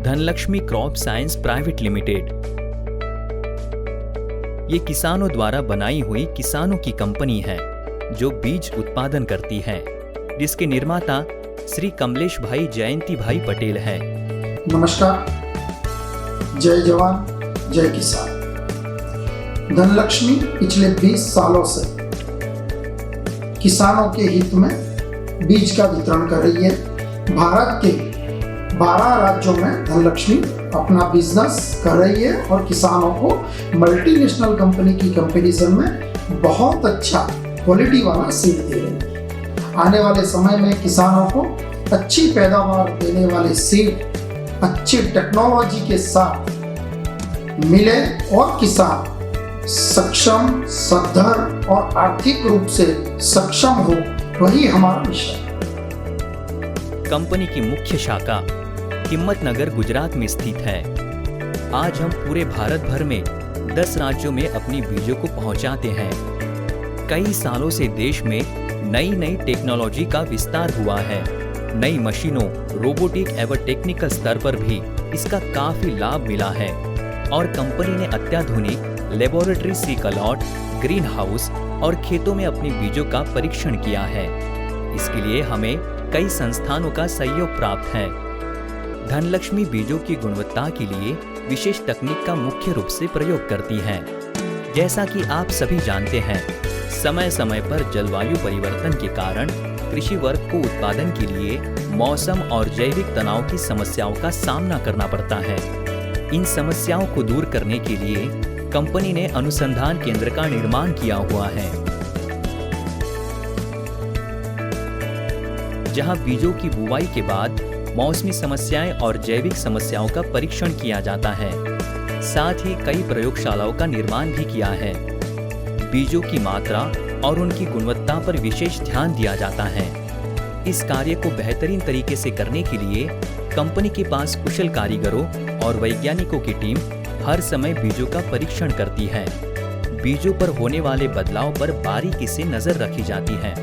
Dhanlaxmi crop science private limited. ये किसानों द्वारा बनाई हुई किसानों की कंपनी है जो बीज उत्पादन करती है, जिसके निर्माता श्री कमलेश भाई जयंती भाई पटेल है। नमस्कार, जय जवान जय किसान। धनलक्ष्मी पिछले 20 सालों से किसानों के हित में बीज का वितरण कर रही है। भारत के 12 राज्यों में धनलक्ष्मी अपना बिजनेस कर रही है और किसानों को मल्टीनेशनल कंपनी की कंपैरिजन में बहुत अच्छा क्वालिटी वाला सीड दे रही है। आने वाले समय में किसानों को अच्छी पैदावार देने वाले सीड अच्छी टेक्नोलॉजी के साथ मिले और किसान सक्षम, सद्धर और आर्थिक रूप से सक्षम हो, वही हमारा मिशन है। कंपनी की मुख्य शाखा हिम्मतनगर गुजरात में स्थित है। आज हम पूरे भारत भर में 10 राज्यों में अपनी बीजों को पहुंचाते हैं। कई सालों से देश में नई नई टेक्नोलॉजी का विस्तार हुआ है। नई मशीनों, रोबोटिक एवं टेक्निकल स्तर पर भी इसका काफी लाभ मिला है और कंपनी ने अत्याधुनिक लेबोरेटरी सीकलॉट, ग्रीन हाउस और खेतों में अपने बीजों का परीक्षण किया है। इसके लिए हमें कई संस्थानों का सहयोग प्राप्त है। धनलक्ष्मी बीजों की गुणवत्ता के लिए विशेष तकनीक का मुख्य रूप से प्रयोग करती है। जैसा कि आप सभी जानते हैं, समय समय पर जलवायु परिवर्तन के कारण कृषि वर्ग को उत्पादन के लिए मौसम और जैविक तनाव की समस्याओं का सामना करना पड़ता है। इन समस्याओं को दूर करने के लिए कंपनी ने अनुसंधान केंद्र का निर्माण किया हुआ है, जहां बीजों की बुवाई के बाद मौसमी समस्याएं और जैविक समस्याओं का परीक्षण किया जाता है। साथ ही कई प्रयोगशालाओं का निर्माण भी किया है। बीजों की मात्रा और उनकी गुणवत्ता पर विशेष ध्यान दिया जाता है। इस कार्य को बेहतरीन तरीके से करने के लिए कंपनी के पास कुशल कारीगरों और वैज्ञानिकों की टीम हर समय बीजों का परीक्षण करती है। बीजों पर होने वाले बदलाव पर बारीकी से नजर रखी जाती है।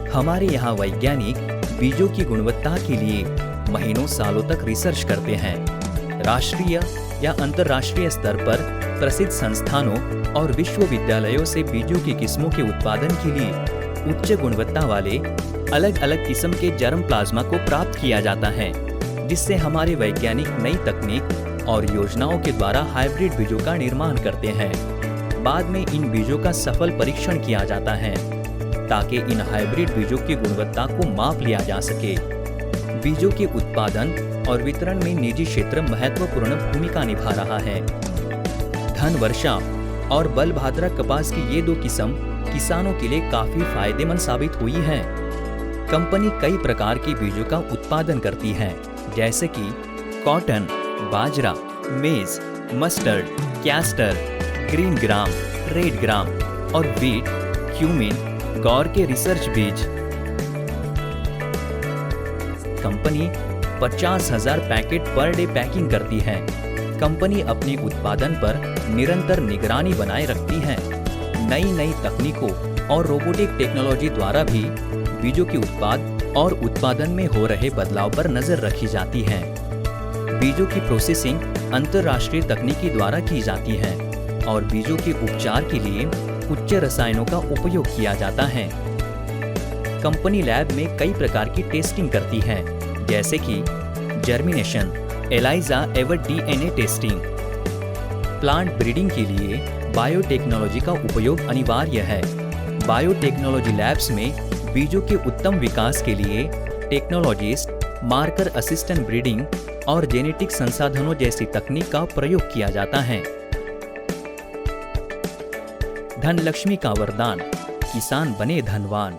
हमारे यहाँ वैज्ञानिक बीजों की गुणवत्ता के लिए महीनों सालों तक रिसर्च करते हैं। राष्ट्रीय या अंतर्राष्ट्रीय स्तर पर प्रसिद्ध संस्थानों और विश्वविद्यालयों से बीजों की किस्मों के उत्पादन के लिए उच्च गुणवत्ता वाले अलग अलग किस्म के जर्म प्लाज्मा को प्राप्त किया जाता है, जिससे हमारे वैज्ञानिक नई तकनीक और योजनाओं के द्वारा हाइब्रिड बीजों का निर्माण करते हैं। बाद में इन बीजों का सफल परीक्षण किया जाता है ताकि इन हाइब्रिड बीजों की गुणवत्ता को माप लिया जा सके। बीजों के उत्पादन और वितरण में निजी क्षेत्र महत्वपूर्ण भूमिका निभा रहा है। धन वर्षा और बलभाद्रा कपास की ये 2 किस्म किसानों के लिए काफी फायदेमंद साबित हुई है। कंपनी कई प्रकार के बीजों का उत्पादन करती है, जैसे कि कॉटन, बाजरा, मेज, mustard, castor, green gram, red ग्राम और वीट, क्यूमिन, गौर के रिसर्च बीज। Company 50,000 packet per day packing करती है। कंपनी अपने उत्पादन पर निरंतर निगरानी बनाए रखती है। नई नई तकनीकों और रोबोटिक टेक्नोलॉजी द्वारा भी बीजों के उत्पाद और उत्पादन में हो रहे बदलाव पर नजर रखी जाती है। बीजों की प्रोसेसिंग अंतर्राष्ट्रीय तकनीकी द्वारा की जाती है और बीजों के उपचार के लिए उच्च रसायनों का उपयोग किया जाता है। कंपनी लैब में कई प्रकार की टेस्टिंग करती है, जैसे कि जर्मिनेशन, एलाइजा एवं DNA टेस्टिंग। प्लांट ब्रीडिंग के लिए बायोटेक्नोलॉजी का उपयोग अनिवार्य है। बायोटेक्नोलॉजी लैब्स में बीजों के उत्तम विकास के लिए टेक्नोलॉजिस्ट, मार्कर असिस्टेंट ब्रीडिंग और जेनेटिक संसाधनों जैसी तकनीक का प्रयोग किया जाता है। धनलक्ष्मी का वरदान, किसान बने धनवान।